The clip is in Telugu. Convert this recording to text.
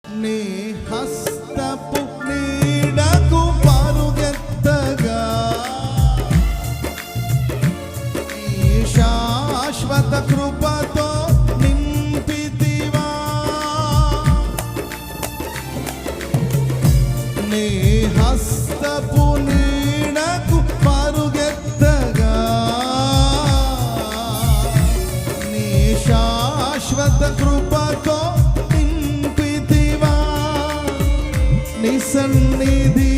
నీ హస్తపు నీడకు పరుగెత్తగా నీ శాశ్వత కృపతో నింపితివా. నీ హస్తపు నీడకు పరుగెత్తగా నీ శాశ్వత కృపతో నీ సన్నిధి